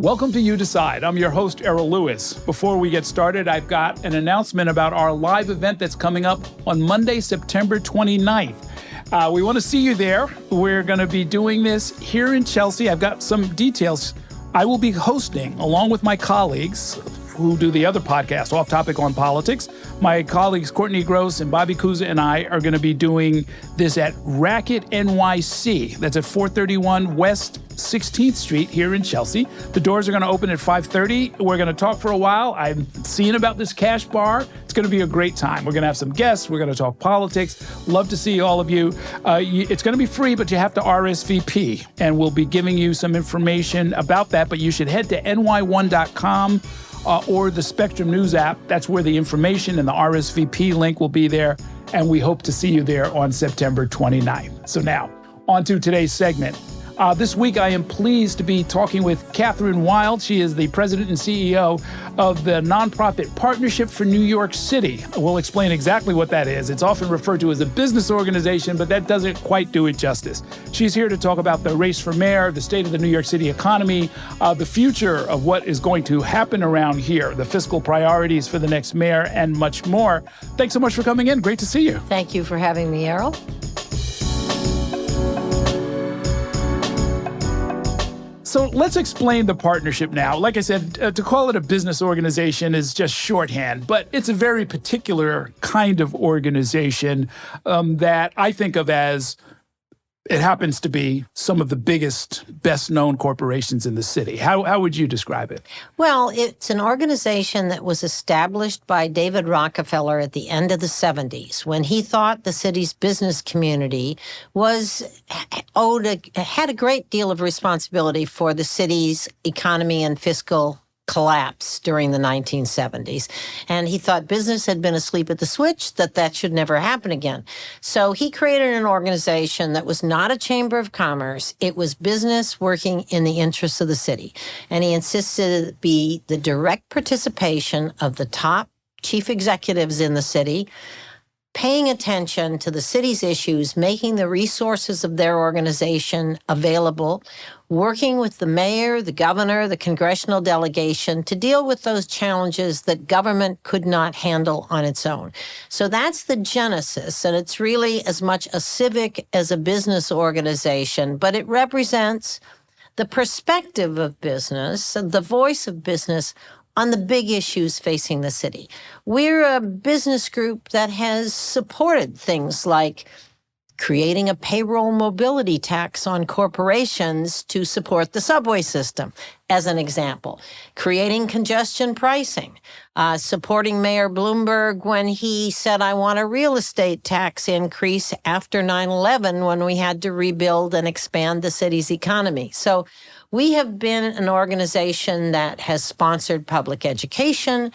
Welcome to You Decide. I'm your host, Errol Louis. Before we get started, I've got an announcement about our live event that's coming up on Monday, September 29th. We want to see you there. We're going to be doing this here in Chelsea. I've got some details. I will be hosting, along with my colleagues who do the other podcast, Off Topic on Politics. My colleagues, Courtney Gross and Bobby Kuza, and I are going to be doing this at Racket NYC. That's at 431 West 16th Street here in Chelsea. The doors are going to open at 5:30. We're going to talk for a while. I'm seeing about this cash bar. It's going to be a great time. We're going to have some guests. We're going to talk politics. Love to see all of you. It's going to be free, but you have to RSVP, and we'll be giving you some information about that. But you should head to ny1.com or the Spectrum News app. That's where the information and the RSVP link will be there. And we hope to see you there on September 29th. So now, on to today's segment. This week, I am pleased to be talking with Catherine Wylde. She is the president and CEO of the nonprofit Partnership for New York City. We'll explain exactly what that is. It's often referred to as a business organization, but that doesn't quite do it justice. She's here to talk about the race for mayor, the state of the New York City economy, the future of what is going to happen around here, the fiscal priorities for the next mayor, and much more. Thanks so much for coming in. Great to see you. Thank you for having me, Errol. So let's explain the partnership now. Like I said, to call it a business organization is just shorthand, but it's a very particular kind of organization that I think of as it happens to be some of the biggest, best-known corporations in the city. How would you describe it? Well, it's an organization that was established by David Rockefeller at the end of the 70s when he thought the city's business community had a great deal of responsibility for the city's economy and fiscal collapse during the 1970s. And he thought business had been asleep at the switch, that should never happen again. So he created an organization that was not a chamber of commerce. It was business working in the interests of the city. And he insisted it be the direct participation of the top chief executives in the city, paying attention to the city's issues, making the resources of their organization available, working with the mayor, the governor, the congressional delegation to deal with those challenges that government could not handle on its own. So that's the genesis, and it's really as much a civic as a business organization, but it represents the perspective of business, the voice of business on the big issues facing the city. We're a business group that has supported things like creating a payroll mobility tax on corporations to support the subway system, as an example, creating congestion pricing, supporting Mayor Bloomberg when he said, I want a real estate tax increase after 9/11 when we had to rebuild and expand the city's economy. So we have been an organization that has sponsored public education.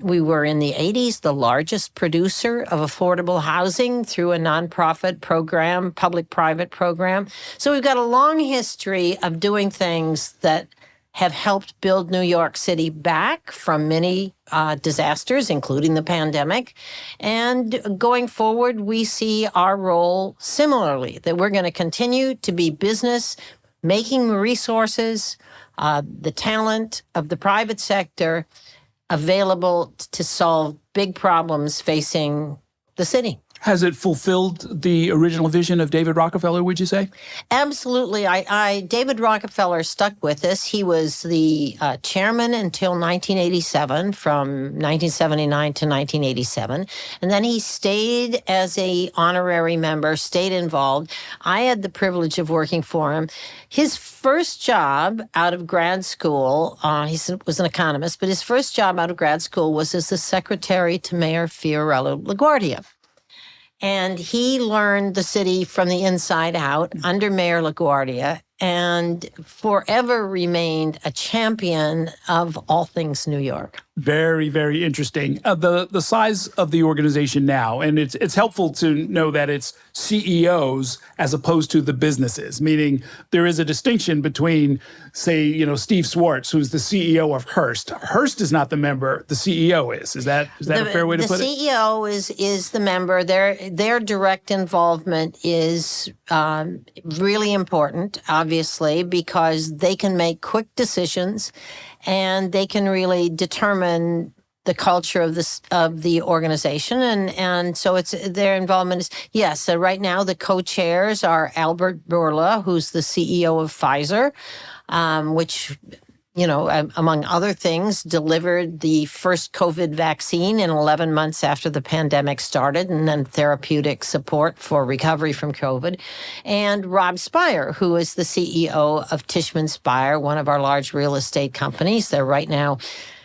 We were in the 80s the largest producer of affordable housing through a nonprofit program, public-private program. So we've got a long history of doing things that have helped build New York City back from many disasters, including the pandemic. And going forward, we see our role similarly, that we're going to continue to be business, making resources, the talent of the private sector available to solve big problems facing the city. Has it fulfilled the original vision of David Rockefeller, would you say? Absolutely. David Rockefeller stuck with us. He was the chairman until 1987, from 1979 to 1987. And then he stayed as an honorary member, stayed involved. I had the privilege of working for him. His first job out of grad school, he was an economist, but his first job out of grad school was as the secretary to Mayor Errol Louis. And he learned the city from the inside out under Mayor LaGuardia and forever remained a champion of all things New York. Very, very interesting. The size of the organization now, and it's helpful to know that it's CEOs as opposed to the businesses, meaning there is a distinction between, say, Steve Swartz, who's the CEO of Hearst. Hearst is not the member; the CEO is. Is that a fair way to put it? The CEO is the member. Their direct involvement is really important, obviously, because they can make quick decisions. And they can really determine the culture of the organization, and so it's their involvement is yes. So right now the co-chairs are Albert Bourla, who's the CEO of Pfizer, which, among other things, delivered the first COVID vaccine in 11 months after the pandemic started, and then therapeutic support for recovery from COVID. And Rob Spire, who is the CEO of Tishman Speyer, one of our large real estate companies. They're right now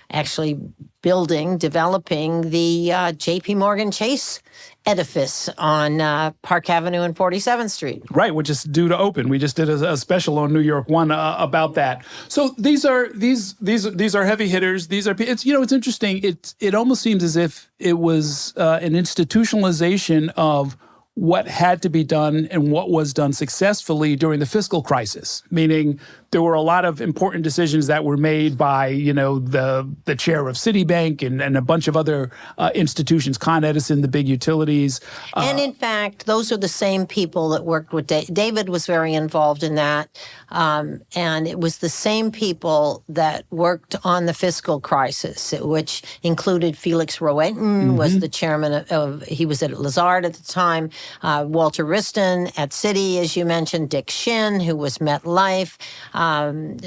actually developing the J.P. Morgan Chase edifice on Park Avenue and 47th Street. Right, which is due to open. We just did a special on New York One about that. So these are heavy hitters. It's interesting. It almost seems as if it was an institutionalization of what had to be done and what was done successfully during the fiscal crisis, meaning there were a lot of important decisions that were made by, the chair of Citibank and a bunch of other institutions, Con Edison, the big utilities. And in fact, those are the same people that worked with David was very involved in that. And it was the same people that worked on the fiscal crisis, which included Felix Rohatyn, was the chairman he was at Lazard at the time, Walter Wriston at Citi, as you mentioned, Dick Shin, who was MetLife,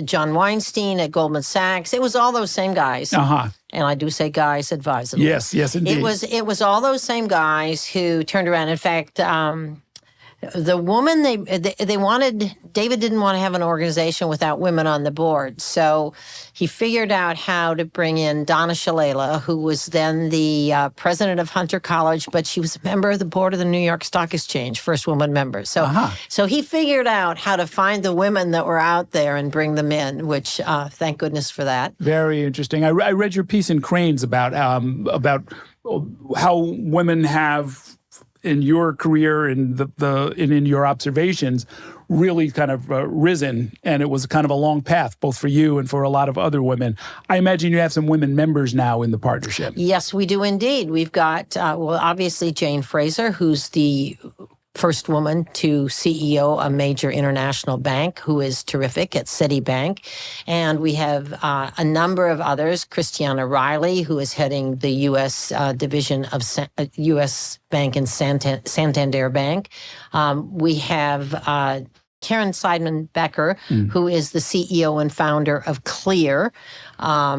John Weinstein at Goldman Sachs. It was all those same guys. And I do say guys advisedly. Yes, indeed. It was all those same guys who turned around. In fact, the woman they wanted, David didn't want to have an organization without women on the board. So he figured out how to bring in Donna Shalala, who was then the president of Hunter College, but she was a member of the board of the New York Stock Exchange, first woman member. So he figured out how to find the women that were out there and bring them in, which thank goodness for that. Very interesting. I read your piece in Cranes about how women have, in your career and in your observations, really kind of risen, and it was kind of a long path, both for you and for a lot of other women. I imagine you have some women members now in the partnership. Yes, we do indeed. We've got, obviously Jane Fraser, who's the first woman to CEO a major international bank, who is terrific at Citibank. And we have a number of others. Christiana Riley, who is heading the U.S. division of U.S. Bank and Santander Bank. We have Karen Seidman-Becker, who is the CEO and founder of Clear,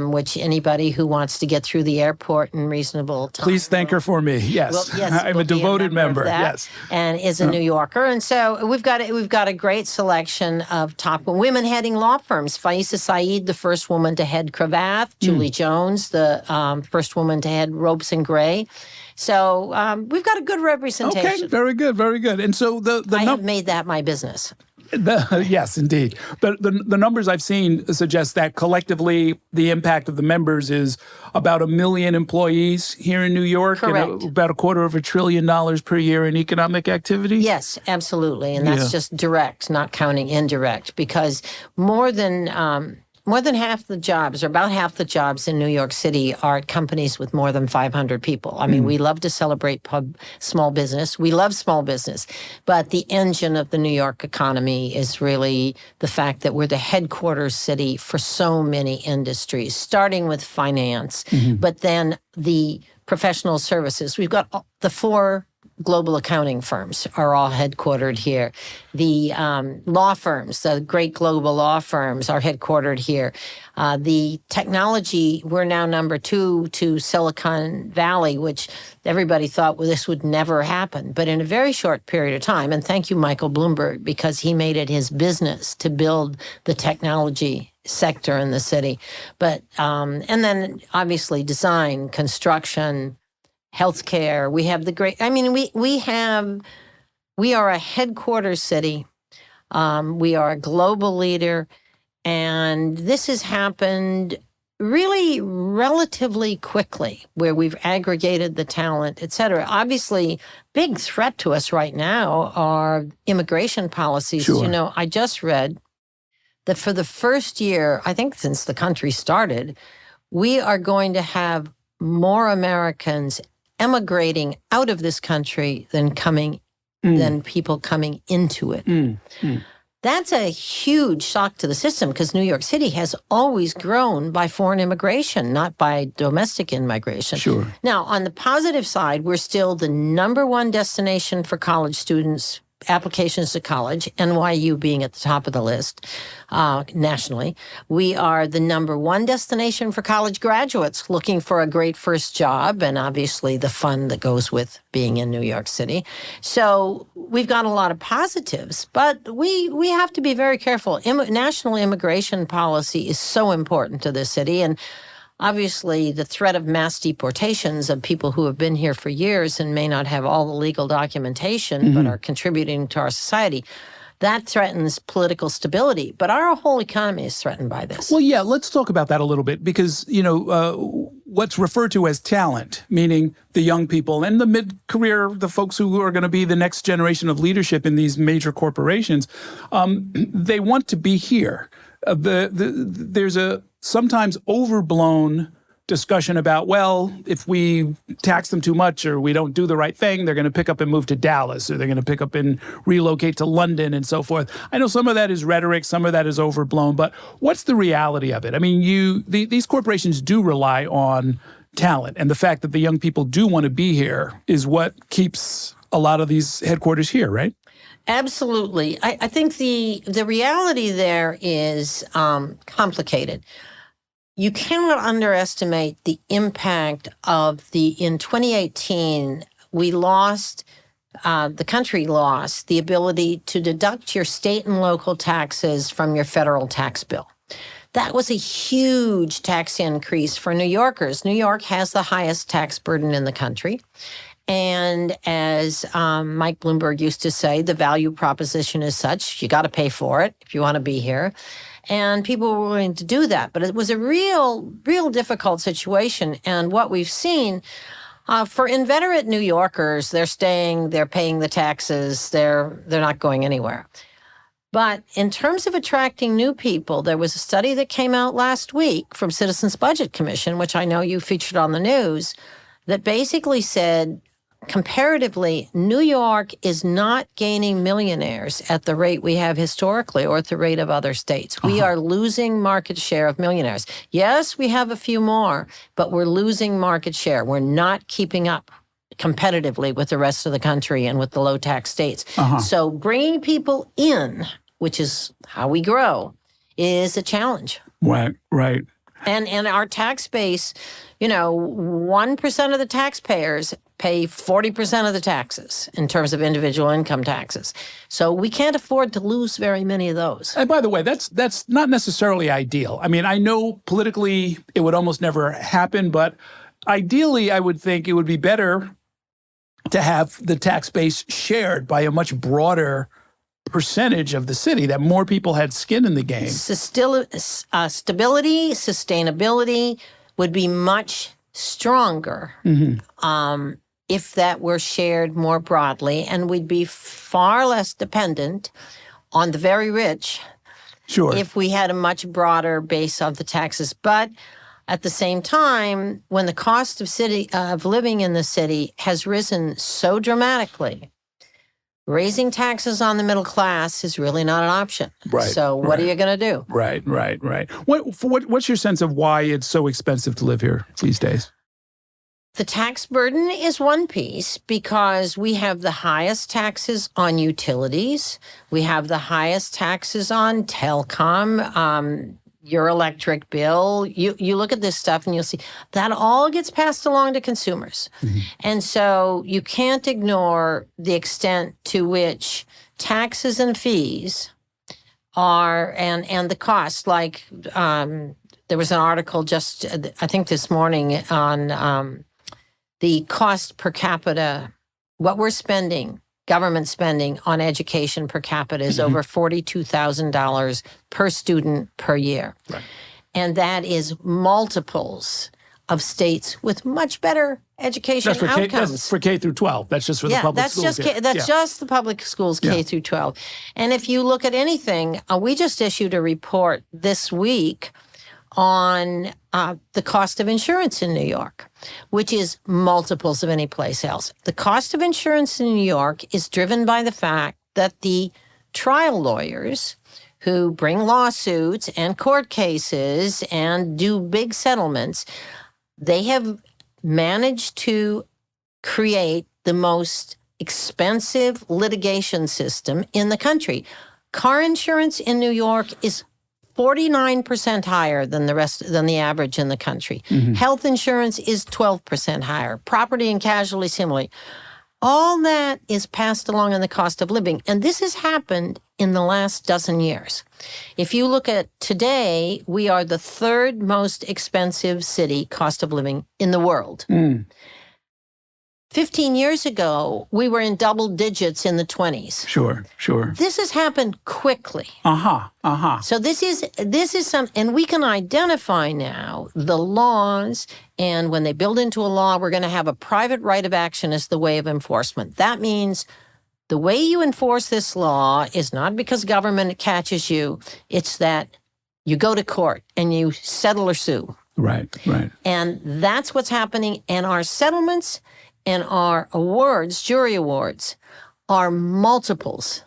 which anybody who wants to get through the airport in reasonable time. Please thank her for me. Yes, I'm a devoted member. Yes, and is a New Yorker. And so we've got a great selection of top women heading law firms. Faisa Saeed, the first woman to head Cravath. Julie Jones, the first woman to head Ropes and Gray. So we've got a good representation. Okay, very good, very good. And so I have made that my business. Yes, indeed. The numbers I've seen suggest that collectively the impact of the members is about 1 million employees here in New York. Correct. And about $250 billion per year in economic activity. Yes, absolutely. And that's just direct, not counting indirect, because more than half the jobs, or about half the jobs in New York City, are at companies with more than 500 people. I mean, we love to celebrate small business. We love small business. But the engine of the New York economy is really the fact that we're the headquarters city for so many industries, starting with finance, but then the professional services. We've got the 4 global accounting firms are all headquartered here. The law firms, the great global law firms, are headquartered here. The technology, we're now number 2 to Silicon Valley, which everybody thought, well, this would never happen. But in a very short period of time, and thank you, Michael Bloomberg, because he made it his business to build the technology sector in the city. But and then obviously design, construction, healthcare. We have the great. I mean, we are a headquarters city. We are a global leader, and this has happened really relatively quickly, where we've aggregated the talent, et cetera. Obviously, big threat to us right now are immigration policies. Sure. You know, I just read that for the first year, I think since the country started, we are going to have more Americans emigrating out of this country than people coming into it. That's a huge shock to the system because New York City has always grown by foreign immigration, not by domestic immigration. Sure. Now, on the positive side, we're still the number one destination for college students, applications to college, NYU being at the top of the list nationally. We are the number one destination for college graduates looking for a great first job and obviously the fun that goes with being in New York City. So we've got a lot of positives, but we have to be very careful. National immigration policy is so important to this city, and obviously, the threat of mass deportations of people who have been here for years and may not have all the legal documentation but are contributing to our society, that threatens political stability. But our whole economy is threatened by this. Well, yeah, let's talk about that a little bit because, what's referred to as talent, meaning the young people and the mid-career, the folks who are going to be the next generation of leadership in these major corporations, they want to be here. There's a sometimes overblown discussion about, well, if we tax them too much or we don't do the right thing, they're going to pick up and move to Dallas or they're going to pick up and relocate to London and so forth. I know some of that is rhetoric, some of that is overblown, but what's the reality of it? I mean, these corporations do rely on talent, and the fact that the young people do want to be here is what keeps a lot of these headquarters here, right? Absolutely. I think the reality there is complicated. You cannot underestimate the impact of in 2018, the country lost the ability to deduct your state and local taxes from your federal tax bill. That was a huge tax increase for New Yorkers. New York has the highest tax burden in the country. And as Mike Bloomberg used to say, the value proposition is such, you got to pay for it if you want to be here. And people were willing to do that. But it was a real difficult situation. And what we've seen for inveterate New Yorkers, they're staying, they're paying the taxes, they're not going anywhere. But in terms of attracting new people, there was a study that came out last week from Citizens Budget Commission, which I know you featured on the news, that basically said, comparatively, New York is not gaining millionaires at the rate we have historically or at the rate of other states. We are losing market share of millionaires. Yes, we have a few more, but we're losing market share. We're not keeping up competitively with the rest of the country and with the low tax states. So bringing people in, which is how we grow, is a challenge. Right. And our tax base, 1% of the taxpayers pay 40% of the taxes in terms of individual income taxes. So we can't afford to lose very many of those. And by the way, that's not necessarily ideal. I mean, I know politically it would almost never happen, but ideally I would think it would be better to have the tax base shared by a much broader percentage of the city, that more people had skin in the game. Stability, sustainability would be much stronger if that were shared more broadly, and we'd be far less dependent on the very rich if we had a much broader base of the taxes. But at the same time, when the cost of living in the city has risen so dramatically, raising taxes on the middle class is really not an option. Right. So what are you going to do? Right. What's your sense of why it's so expensive to live here these days? The tax burden is one piece because we have the highest taxes on utilities. We have the highest taxes on telecom, your electric bill. You look at this stuff and you'll see that all gets passed along to consumers. And so you can't ignore the extent to which taxes and fees are, and the cost. Like there was an article just, I think this morning on the cost per capita, what we're spending, government spending on education per capita is over $42,000 per student per year. Right. And that is multiples of states with much better education outcomes. That's for K through 12. That's just for the public schools. That's just the public schools, K through 12. And if you look at anything, we just issued a report this week on the cost of insurance in New York, which is multiples of any place else. The cost of insurance in New York is driven by the fact that the trial lawyers who bring lawsuits and court cases and do big settlements, they have managed to create the most expensive litigation system in the country. Car insurance in New York is 49% higher than the average in the country. Health insurance is 12% higher. Property and casualty similarly. All that is passed along in the cost of living. And this has happened in the last dozen years. If you look at today, we are the third most expensive city cost of living in the world. 15 years ago, we were in double digits in the 20s. Sure. This has happened quickly. So this is something, and we can identify now the laws, and when they build into a law, we're going to have a private right of action as the way of enforcement. That means the way you enforce this law is not because government catches you, it's that you go to court and you settle or sue. Right. And that's what's happening, and our settlements and our awards, jury awards, are multiples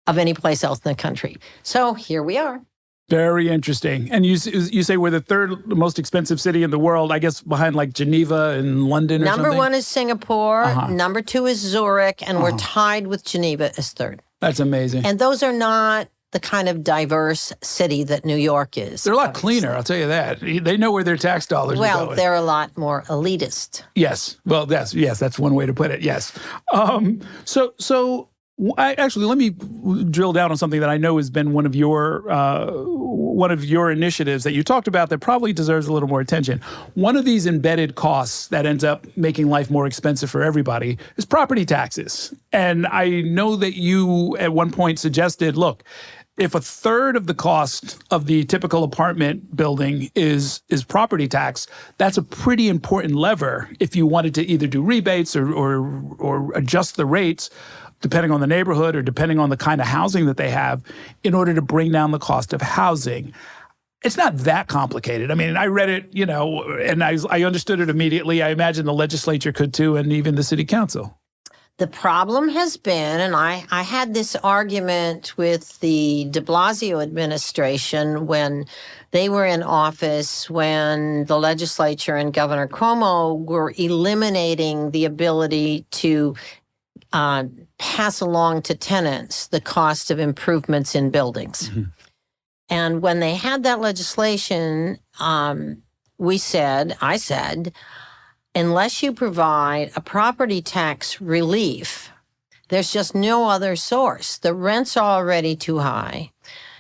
of any place else in the country. So here we are. Very interesting. And you say we're the third most expensive city in the world, I guess behind like Geneva and London or something? Number one is Singapore. Number two is Zurich. And we're tied with Geneva as third. That's amazing. And those are not the kind of diverse city that New York is. They're a lot cleaner, I'll tell you that. They know where their tax dollars are going. Well, they're a lot more elitist. Yes. Well, yes, that's one way to put it. Yes. So actually, let me drill down on something that I know has been one of your initiatives that you talked about that probably deserves a little more attention. One of these embedded costs that ends up making life more expensive for everybody is property taxes. And I know that you at one point suggested, look, if a third of the cost of the typical apartment building is property tax, that's a pretty important lever if you wanted to either do rebates or adjust the rates, depending on the neighborhood or depending on the kind of housing that they have, in order to bring down the cost of housing. It's not that complicated. I mean, I read it, and I understood it immediately. I imagine the legislature could too, and even the city council. The problem has been, and I had this argument with the de Blasio administration when they were in office, when the legislature and Governor Cuomo were eliminating the ability to pass along to tenants the cost of improvements in buildings. And when they had that legislation, I said, unless you provide a property tax relief, there's just no other source. The rents are already too high.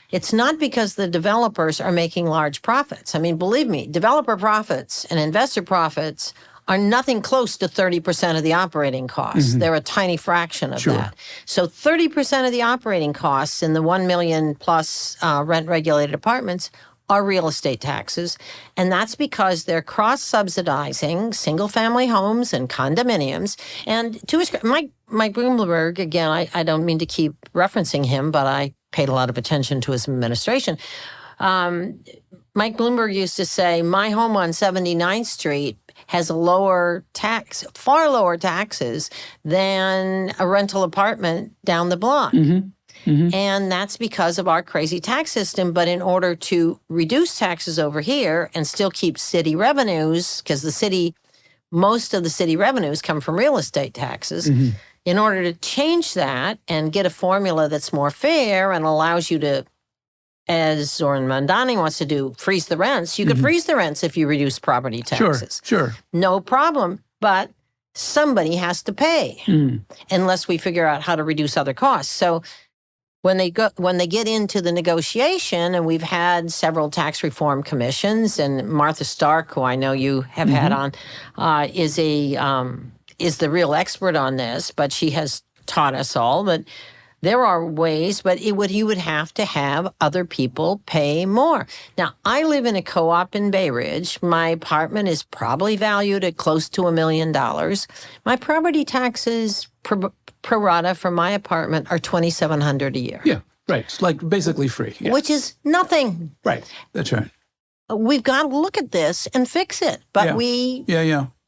It's not because the developers are making large profits. I mean, believe me, developer profits and investor profits are nothing close to 30% of the operating costs. They're a tiny fraction of that. So 30% of the operating costs in the 1 million plus rent-regulated apartments are real estate taxes. And that's because they're cross-subsidizing single-family homes and condominiums. And Mike Bloomberg, again, I don't mean to keep referencing him, but I paid a lot of attention to his administration. Mike Bloomberg used to say, my home on 79th Street has far lower taxes than a rental apartment down the block. And that's because of our crazy tax system. But in order to reduce taxes over here and still keep city revenues, because most of the city revenues come from real estate taxes, in order to change that and get a formula that's more fair and allows you to, as Zoran Mandani wants to do, freeze the rents. You could freeze the rents if you reduce property taxes. Sure. No problem. But somebody has to pay unless we figure out how to reduce other costs. So when they get into the negotiation, and we've had several tax reform commissions, and Martha Stark, who I know you have had on, is the real expert on this, but she has taught us all that There are ways, but you would have to have other people pay more. Now, I live in a co-op in Bay Ridge. My apartment is probably valued at close to $1 million. My property taxes pro rata for my apartment are $2,700 a year. Yeah, right. It's like basically free. Yeah. Which is nothing. Right. That's right. We've got to look at this and fix it, but we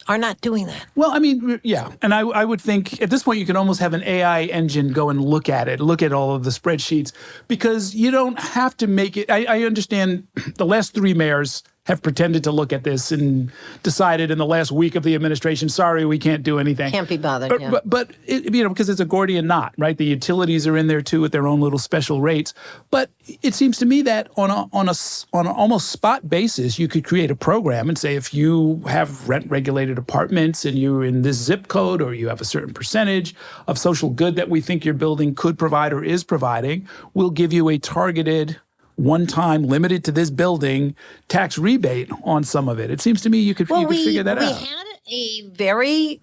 are not doing that. Well, I mean, yeah. And I would think at this point you can almost have an AI engine go and look at it, look at all of the spreadsheets, because you don't have to make it. I understand the last 3 mayors have pretended to look at this and decided in the last week of the administration, sorry, we can't do anything. Can't be bothered, But it, because it's a Gordian knot, right? The utilities are in there too with their own little special rates. But it seems to me that on an almost spot basis, you could create a program and say, if you have rent-regulated apartments and you're in this zip code, or you have a certain percentage of social good that we think your building could provide or is providing, we'll give you a targeted, one-time, limited to this building tax rebate on some of it. It seems to me you could figure that out. We had a very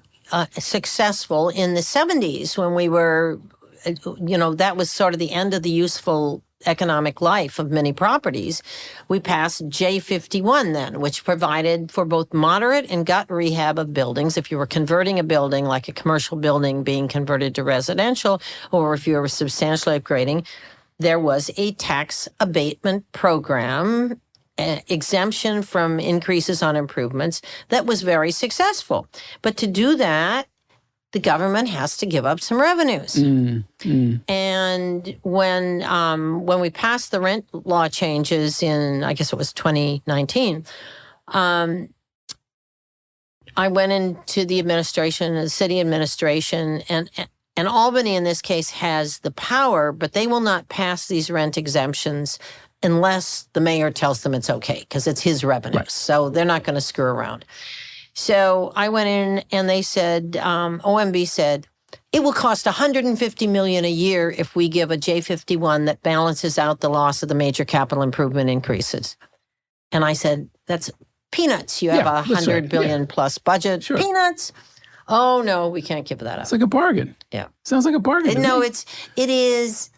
successful in the 70s when we were, that was sort of the end of the useful economic life of many properties. We passed J51 then, which provided for both moderate and gut rehab of buildings. If you were converting a building, like a commercial building being converted to residential, or if you were substantially upgrading, there was a tax abatement program, exemption from increases on improvements, that was very successful. But to do that, the government has to give up some revenues. And when we passed the rent law changes in, I guess it was 2019, I went into the administration, the city administration, and Albany, in this case, has the power, but they will not pass these rent exemptions unless the mayor tells them it's okay, because it's his revenues. Right. So they're not going to screw around. So I went in and they said, OMB said, it will cost $150 million a year if we give a J51 that balances out the loss of the major capital improvement increases. And I said, that's peanuts. You have a $100 billion plus budget. Sure. Peanuts. Oh, no, we can't give that up. It's like a bargain. Yeah. Sounds like a bargain. No, it is.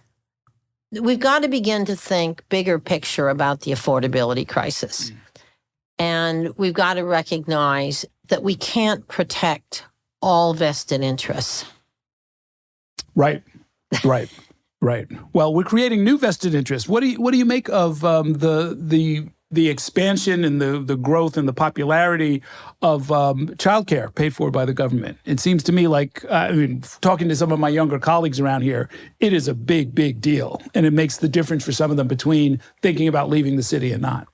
We've got to begin to think bigger picture about the affordability crisis. And we've got to recognize that we can't protect all vested interests. Right. Well, we're creating new vested interests. What do you make of the expansion and the growth and the popularity of childcare paid for by the government? It seems to me like, talking to some of my younger colleagues around here, it is a big, big deal. And it makes the difference for some of them between thinking about leaving the city and not.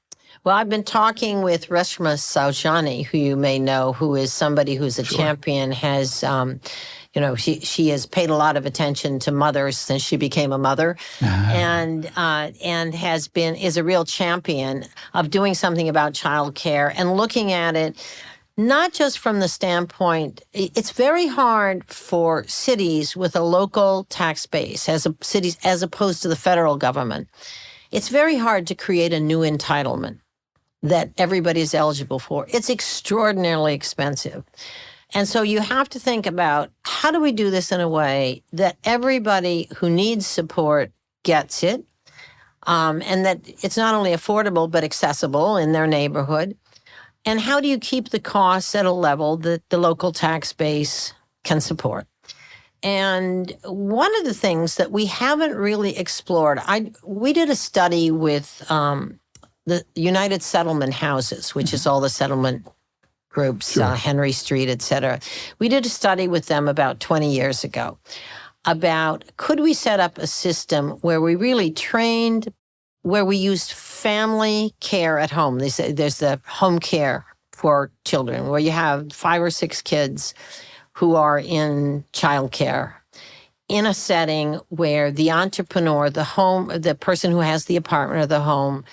Well, I've been talking with Reshma Saujani, who you may know, who is somebody who's a champion, has, she has paid a lot of attention to mothers since she became a mother, and is a real champion of doing something about childcare and looking at it not just from the standpoint, it's very hard for cities with a local tax base as opposed to the federal government. It's very hard to create a new entitlement that everybody is eligible for. It's extraordinarily expensive. And so you have to think about, how do we do this in a way that everybody who needs support gets it, and that it's not only affordable but accessible in their neighborhood? And how do you keep the costs at a level that the local tax base can support? And one of the things that we haven't really explored, we did a study with the United Settlement Houses, which is all the settlement groups, Henry Street, et cetera. We did a study with them about 20 years ago about, could we set up a system where we really trained, where we used family care at home. They say there's the home care for children, where you have 5 or 6 kids who are in childcare, in a setting where the entrepreneur, the person who has the apartment or the home,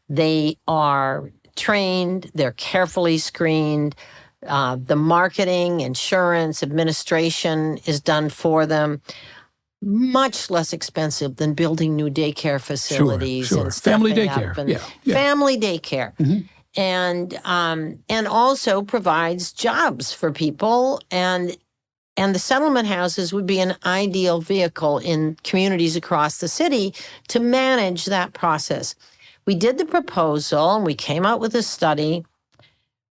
they are trained, they're carefully screened, the marketing, insurance, administration is done for them. Much less expensive than building new daycare facilities and family daycare. Family daycare. And also provides jobs for people and And the settlement houses would be an ideal vehicle in communities across the city to manage that process. We did the proposal and we came out with a study,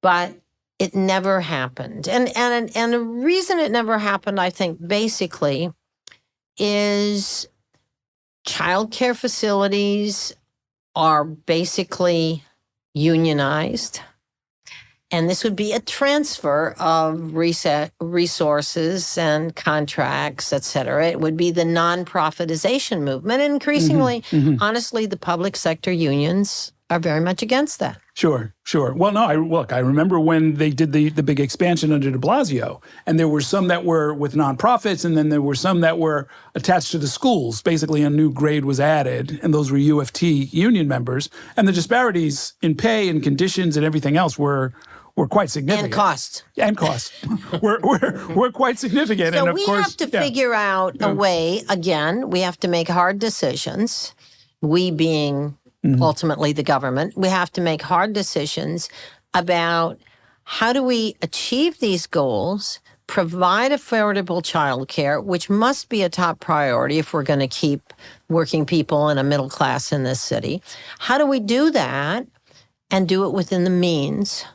but it never happened. And the reason it never happened, I think, basically, is childcare facilities are basically unionized. And this would be a transfer of resources and contracts, et cetera. It would be the nonprofitization movement. And increasingly, honestly, the public sector unions are very much against that. Sure. Well, no, I remember when they did the big expansion under de Blasio, and there were some that were with nonprofits, and then there were some that were attached to the schools. Basically, a new grade was added, and those were UFT union members. And the disparities in pay and conditions and everything else were quite significant. And cost. We're quite significant. So and of we course, have to figure out a way, again, we have to make hard decisions, we being ultimately the government. We have to make hard decisions about how do we achieve these goals, provide affordable childcare, which must be a top priority if we're going to keep working people and a middle class in this city. How do we do that and do it within the means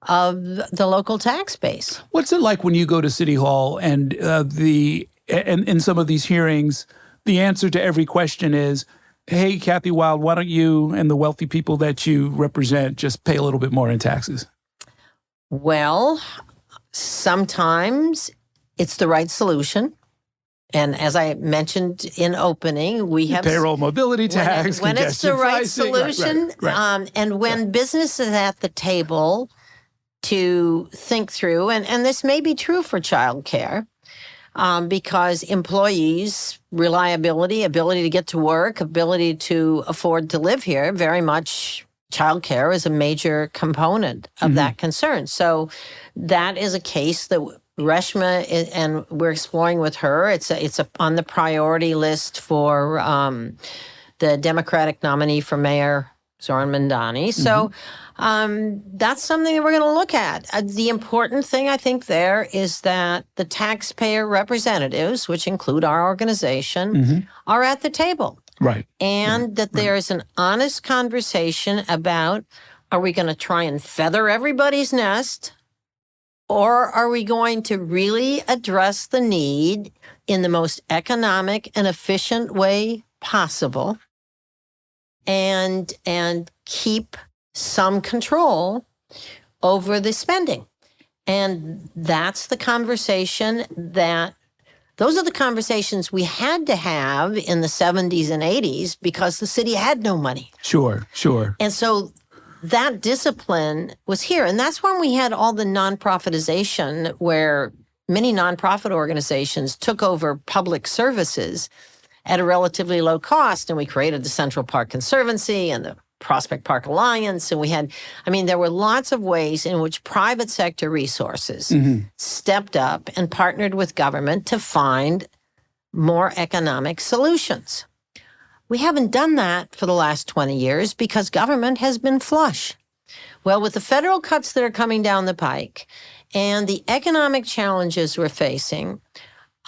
of the local tax base? What's it like when you go to City Hall and in some of these hearings, the answer to every question is, hey, Kathy Wylde, why don't you and the wealthy people that you represent just pay a little bit more in taxes? Well, sometimes it's the right solution. And as I mentioned in opening, we have payroll mobility tax, when it's the right pricing, solution, right. And when business is at the table to think through, and this may be true for childcare, because employees' reliability, ability to get to work, ability to afford to live here, very much childcare is a major component of that concern. So that is a case that Reshma and we're exploring with her. It's on the priority list for the Democratic nominee for mayor, Zoran Mandani. So that's something that we're going to look at. The important thing, I think, there is that the taxpayer representatives, which include our organization, are at the table. Right. And that there is an honest conversation about, are we going to try and feather everybody's nest, or are we going to really address the need in the most economic and efficient way possible and keep some control over the spending? And that's the conversation those are the conversations we had to have in the 70s and 80s because the city had no money. Sure. And so that discipline was here. And that's when we had all the nonprofitization where many nonprofit organizations took over public services at a relatively low cost. And we created the Central Park Conservancy and the Prospect Park Alliance. And there were lots of ways in which private sector resources stepped up and partnered with government to find more economic solutions. We haven't done that for the last 20 years because government has been flush. Well, with the federal cuts that are coming down the pike and the economic challenges we're facing,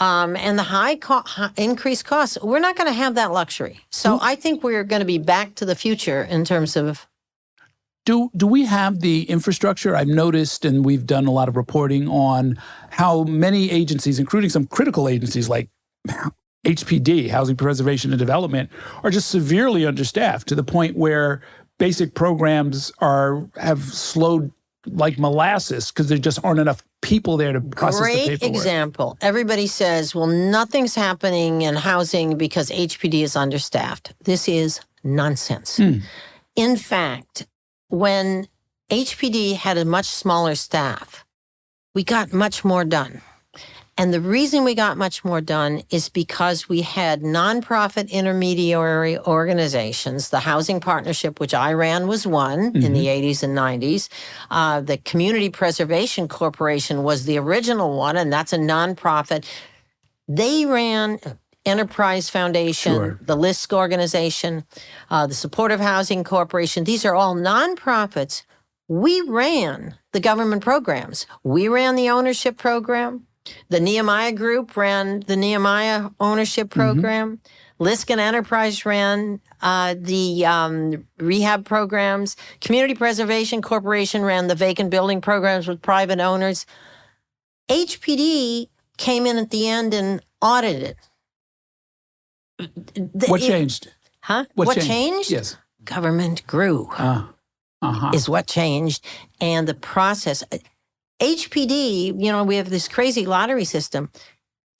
and the increased costs, we're not going to have that luxury. So I think we're going to be back to the future in terms of... Do we have the infrastructure? I've noticed, and we've done a lot of reporting on how many agencies, including some critical agencies like HPD, Housing Preservation and Development, are just severely understaffed to the point where basic programs have slowed like molasses because there just aren't enough people there to process the paperwork. Great example. Everybody says, well, nothing's happening in housing because HPD is understaffed. This is nonsense. In fact, when HPD had a much smaller staff, we got much more done. And the reason we got much more done is because we had nonprofit intermediary organizations. The Housing Partnership, which I ran, was one in the 80s and 90s. The Community Preservation Corporation was the original one, and that's a nonprofit. They ran Enterprise Foundation, the LISC organization, the Supportive Housing Corporation. These are all nonprofits. We ran the government programs. We ran the ownership program. The Nehemiah Group ran the Nehemiah Ownership Program. Liskin Enterprise ran the rehab programs. Community Preservation Corporation ran the vacant building programs with private owners. HPD came in at the end and audited. What changed? Huh? What changed? Yes. Government grew is what changed. And the process, HPD, we have this crazy lottery system.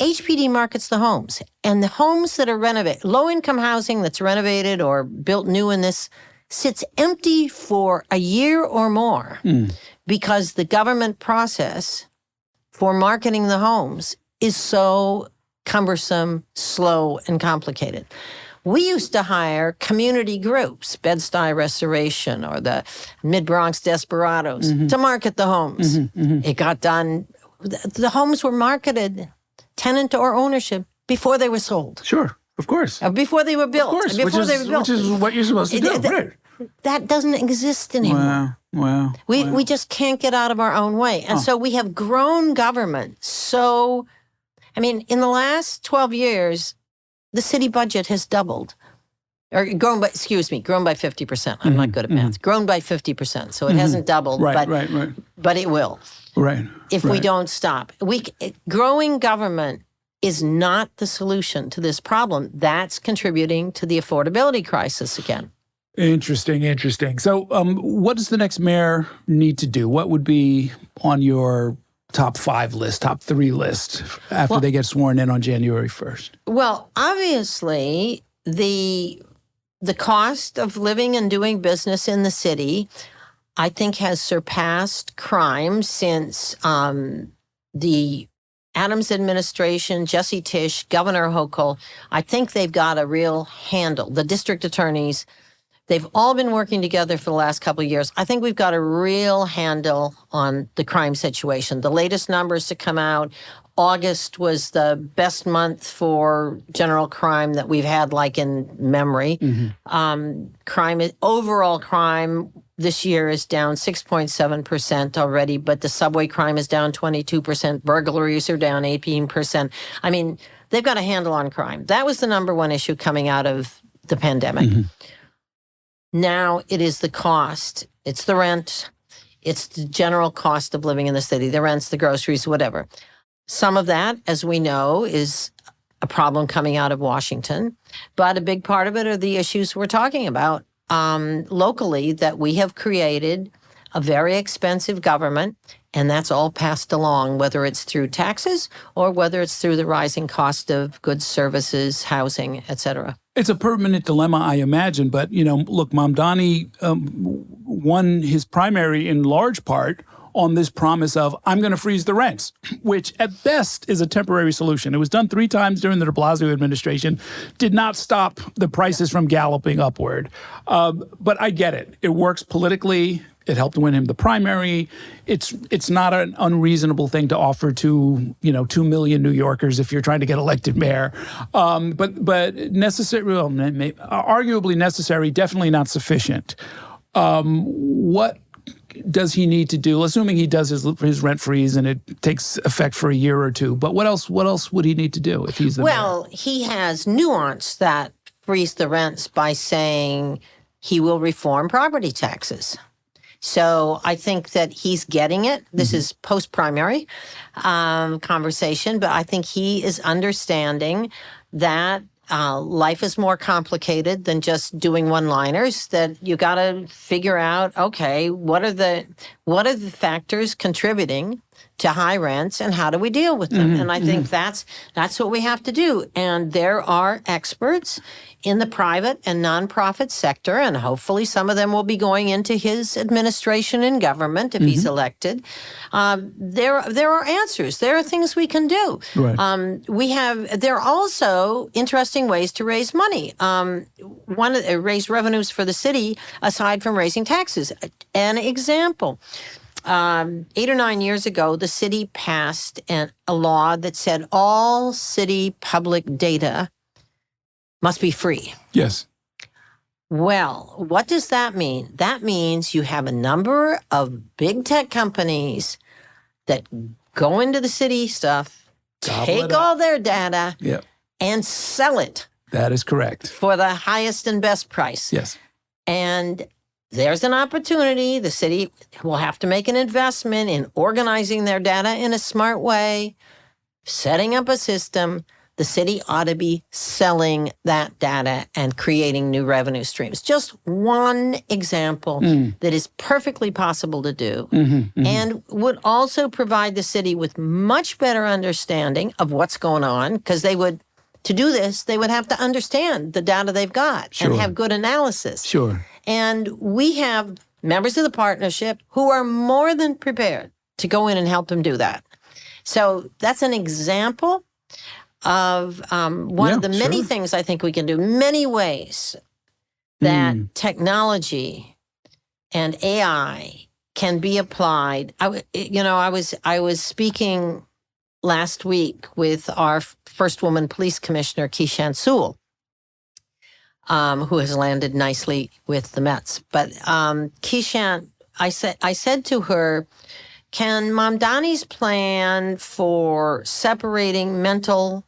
HPD markets the homes, and the homes that are renovated, low-income housing that's renovated or built new in this, sits empty for a year or more because the government process for marketing the homes is so cumbersome, slow, and complicated. We used to hire community groups, Bed-Stuy Restoration or the Mid-Bronx Desperados, to market the homes. It got done. The homes were marketed tenant or ownership before they were sold. Sure, of course. Before they were built. Of course, before they were built. which is what you're supposed to do. Right. That doesn't exist anymore. Wow. We just can't get out of our own way. And so we have grown government. So, in the last 12 years, the city budget has doubled. Or grown by 50%. I'm not good at math. Grown by 50%. So it hasn't doubled, but it will. Right. If we don't stop. Growing government is not the solution to this problem. That's contributing to the affordability crisis again. Interesting. So what does the next mayor need to do? What would be on your top 5 list, top 3 list after they get sworn in on January 1st? Well, obviously, the cost of living and doing business in the city, I think, has surpassed crime since the Adams administration, Jesse Tisch, Governor Hochul. I think they've got a real handle. The district attorneys, they've all been working together for the last couple of years. I think we've got a real handle on the crime situation. The latest numbers to come out, August was the best month for general crime that we've had in memory. Overall crime this year is down 6.7% already, but the subway crime is down 22%. Burglaries are down 18%. They've got a handle on crime. That was the number one issue coming out of the pandemic. Now it is the cost. It's the rent. It's the general cost of living in the city, the rents, the groceries, whatever. Some of that, as we know, is a problem coming out of Washington. But a big part of it are the issues we're talking about locally, that we have created a very expensive government, and that's all passed along, whether it's through taxes or whether it's through the rising cost of goods, services, housing, et cetera. It's a permanent dilemma, I imagine. But, look, Mamdani won his primary in large part on this promise of, I'm going to freeze the rents, which at best is a temporary solution. It was done 3 times during the de Blasio administration, did not stop the prices from galloping upward. But I get it. It works politically. It helped win him the primary. It's not an unreasonable thing to offer to 2 million New Yorkers if you're trying to get elected mayor. But necessary, arguably necessary, definitely not sufficient. What does he need to do, assuming he does his rent freeze and it takes effect for a year or two? But what else would he need to do if he's the mayor? He has nuanced that freeze the rents by saying he will reform property taxes. So I think that he's getting it. This is post-primary conversation, but I think he is understanding that life is more complicated than just doing one-liners, that you got to figure out, okay, what are the factors contributing to high rents and how do we deal with them? And I think that's what we have to do. And there are experts in the private and nonprofit sector, and hopefully some of them will be going into his administration in government if he's elected. There are answers. There are things we can do. Right. There are also interesting ways to raise money. Raise revenues for the city aside from raising taxes. An example. 8 or 9 years ago, the city passed a law that said all city public data must be free. Yes. Well, what does that mean? That means you have a number of big tech companies that go into the city stuff, take all their data, and sell it. That is correct. For the highest and best price. Yes. And there's an opportunity. The city will have to make an investment in organizing their data in a smart way, setting up a system. The city ought to be selling that data and creating new revenue streams. Just one example that is perfectly possible to do and would also provide the city with much better understanding of what's going on, because to do this, they would have to understand the data they've got and have good analysis. Sure. And we have members of the partnership who are more than prepared to go in and help them do that. So that's an example of one of the many things I think we can do, many ways that technology and AI can be applied. I was speaking last week with our first woman police commissioner, Keishan Sewell, who has landed nicely with the Mets. But Keishan, I said to her, can Mamdani's plan for separating mental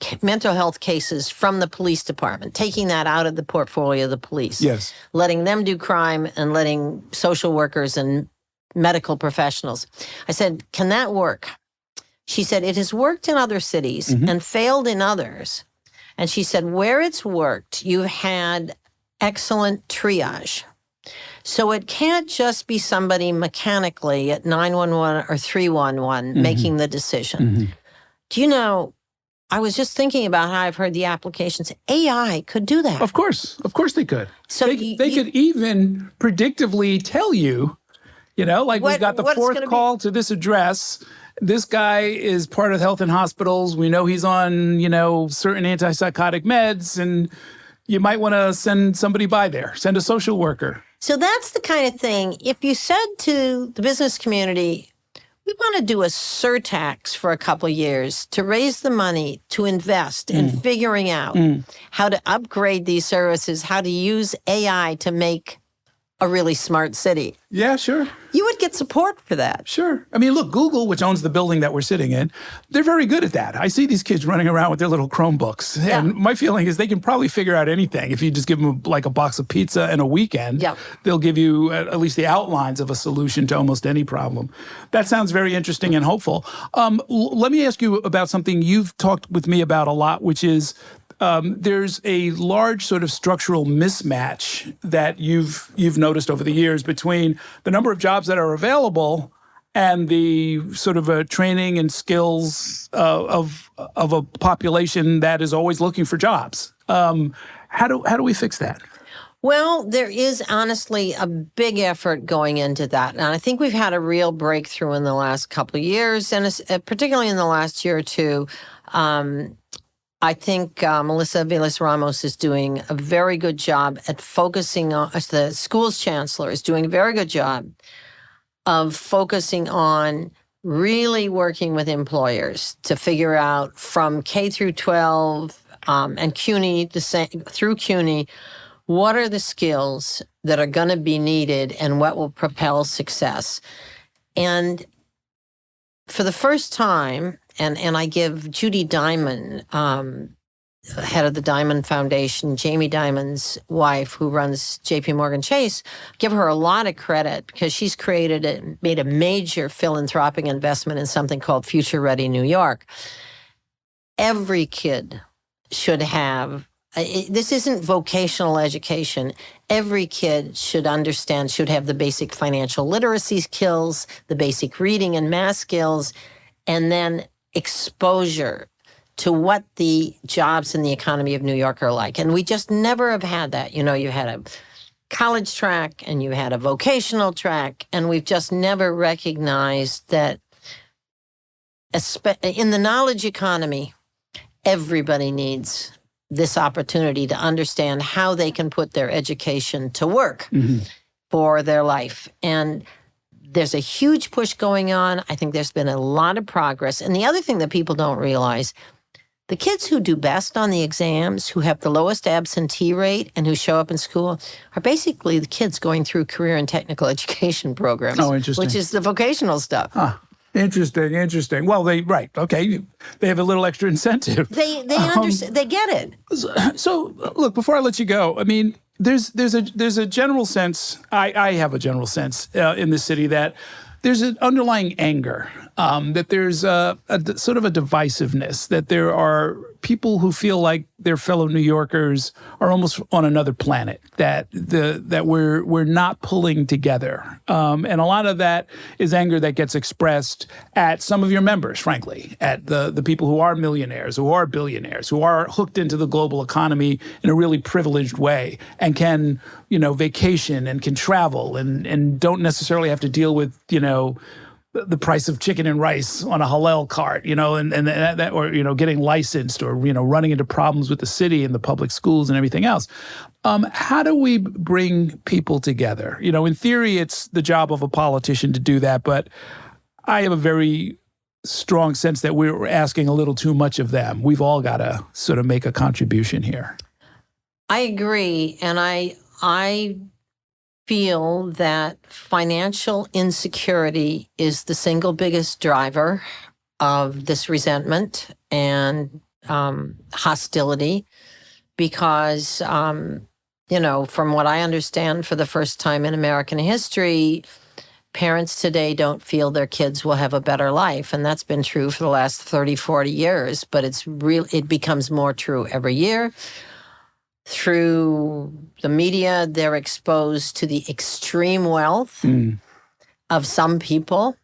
health cases from the police department, taking that out of the portfolio of the police, letting them do crime and letting social workers and medical professionals, I said, can that work? She said, it has worked in other cities and failed in others. And she said, where it's worked, you've had excellent triage. So it can't just be somebody mechanically at 911 or 311 making the decision. Do you know, I was just thinking about how I've heard the applications. AI could do that. Of course they could. So they could even predictively tell you, like we've got the fourth call to this address. This guy is part of Health and Hospitals. We know he's on, certain antipsychotic meds, and you might want to send somebody by there, send a social worker. So that's the kind of thing, if you said to the business community, we want to do a surtax for a couple of years to raise the money to invest in figuring out how to upgrade these services, how to use AI to make a really smart city. Yeah, sure. You would get support for that. Sure. I mean, look, Google, which owns the building that we're sitting in, they're very good at that. I see these kids running around with their little Chromebooks. Yeah. And my feeling is they can probably figure out anything. If you just give them like a box of pizza and a weekend, they'll give you at least the outlines of a solution to almost any problem. That sounds very interesting and hopeful. Let me ask you about something you've talked with me about a lot, which is there's a large sort of structural mismatch that you've noticed over the years between the number of jobs that are available and the sort of training and skills of a population that is always looking for jobs. How do we fix that? Well, there is honestly a big effort going into that. And I think we've had a real breakthrough in the last couple of years, and particularly in the last year or two. I think Melissa Vilas Ramos is doing a very good job at focusing on, the school's chancellor is doing a very good job of focusing on really working with employers to figure out from K through 12 and CUNY through CUNY, what are the skills that are going to be needed and what will propel success. And for the first time, and I give Judy Diamond, head of the Diamond Foundation, Jamie Diamond's wife, who runs JP Morgan Chase, give her a lot of credit because she's made a major philanthropic investment in something called Future Ready New York. Every kid should have, this isn't vocational education. Every kid should have the basic financial literacy skills, the basic reading and math skills, and then exposure to what the jobs in the economy of New York are like. And we just never have had that. You had a college track and you had a vocational track, and we've just never recognized that in the knowledge economy, everybody needs this opportunity to understand how they can put their education to work for their life. And there's a huge push going on. I think there's been a lot of progress. And the other thing that people don't realize, the kids who do best on the exams, who have the lowest absentee rate and who show up in school are basically the kids going through career and technical education programs. Oh, interesting. Which is the vocational stuff. Huh. Interesting. Well, right. Okay. They have a little extra incentive. They understand. They get it. So, look, before I let you go, I mean, there's a general sense. I have a general sense in the city that there's an underlying anger, that there's a sort of a divisiveness, that there are people who feel like their fellow New Yorkers are almost on another planet, that we're not pulling together. And a lot of that is anger that gets expressed at some of your members, frankly, at the people who are millionaires, who are billionaires, who are hooked into the global economy in a really privileged way and can, vacation and can travel and don't necessarily have to deal with, the price of chicken and rice on a halal cart, and that, or, getting licensed or, running into problems with the city and the public schools and everything else. How do we bring people together? In theory, it's the job of a politician to do that, but I have a very strong sense that we're asking a little too much of them. We've all got to sort of make a contribution here. I agree. And I feel that financial insecurity is the single biggest driver of this resentment and hostility because, from what I understand, for the first time in American history, parents today don't feel their kids will have a better life. And that's been true for the last 30, 40 years, but it becomes more true every year. Through the media, they're exposed to the extreme wealth of some people.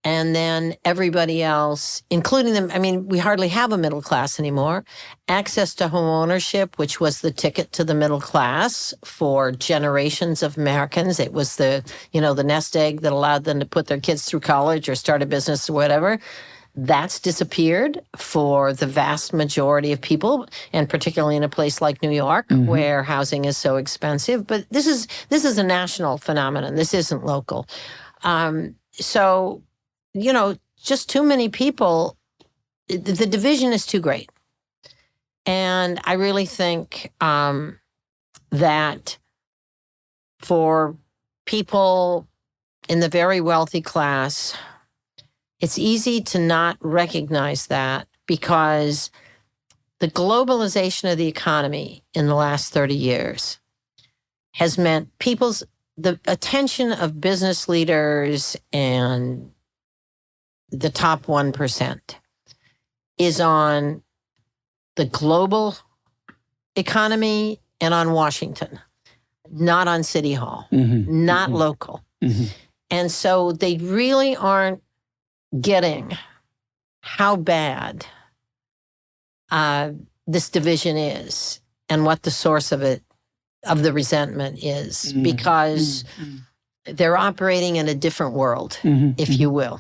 And then everybody else, including them, we hardly have a middle class anymore. Access to home ownership, which was the ticket to the middle class for generations of Americans. It was the nest egg that allowed them to put their kids through college or start a business or whatever. That's disappeared for the vast majority of people, and particularly in a place like New York, where housing is so expensive. But this is a national phenomenon. This isn't local. So, just too many people, the division is too great. And I really think that for people in the very wealthy class, it's easy to not recognize that because the globalization of the economy in the last 30 years has meant the attention of business leaders and the top 1% is on the global economy and on Washington, not on City Hall, not local. And so they really aren't getting how bad this division is and what the source of the resentment is, because they're operating in a different world, if you will.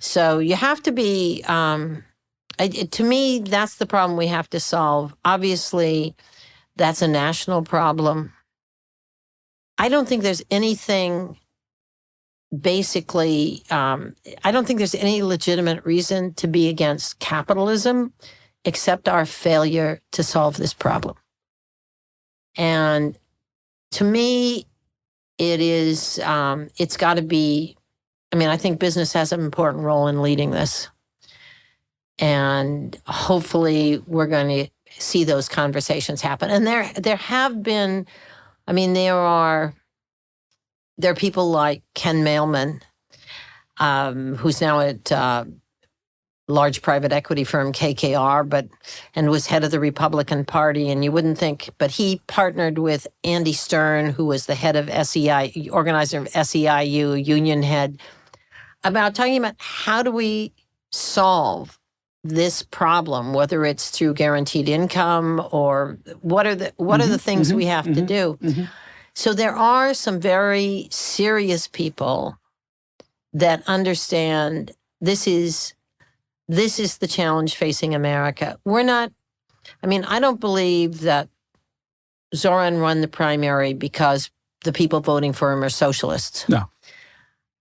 So you have to be, to me, that's the problem we have to solve. Obviously, that's a national problem. I don't think there's anything basically, I don't think there's any legitimate reason to be against capitalism except our failure to solve this problem. And to me, it's got to be, I think business has an important role in leading this. And hopefully we're going to see those conversations happen. And there have been, there are people like Ken Mailman, who's now at large private equity firm KKR, and was head of the Republican Party. And you wouldn't think, but he partnered with Andy Stern, who was the head of SEI, organizer of SEIU, union head, about talking about how do we solve this problem, whether it's through guaranteed income or what are the things we have to do. So there are some very serious people that understand this is the challenge facing America. We're not, I don't believe that Zoran won the primary because the people voting for him are socialists. No.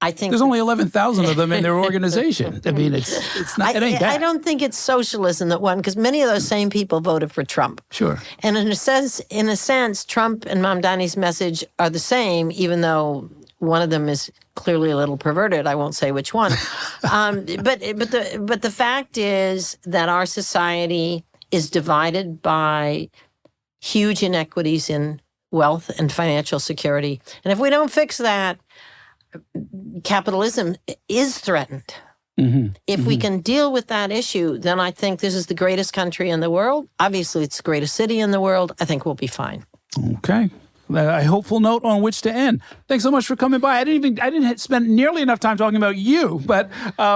I think there's only 11,000 of them in their organization. It's not. It ain't that. I don't think it's socialism that won, because many of those same people voted for Trump. Sure. And in a sense, Trump and Mamdani's message are the same, even though one of them is clearly a little perverted. I won't say which one. But the fact is that our society is divided by huge inequities in wealth and financial security. And if we don't fix that, capitalism is threatened. If we can deal with that issue, then I think this is the greatest country in the world. Obviously, it's the greatest city in the world. I think we'll be fine. Okay. A hopeful note on which to end. Thanks so much for coming by. I didn't spend nearly enough time talking about you, but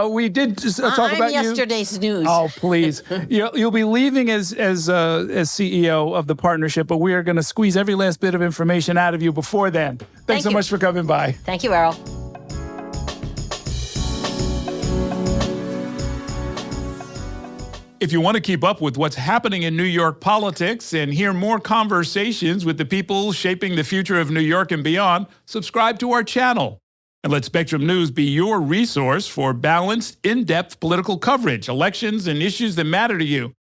we did talk about yesterday's news. Oh, please! You'll be leaving as CEO of the partnership, but we are going to squeeze every last bit of information out of you before then. Thanks so much for coming by. Thank you, Errol. If you want to keep up with what's happening in New York politics and hear more conversations with the people shaping the future of New York and beyond, subscribe to our channel. And let Spectrum News be your resource for balanced, in-depth political coverage, elections, and issues that matter to you.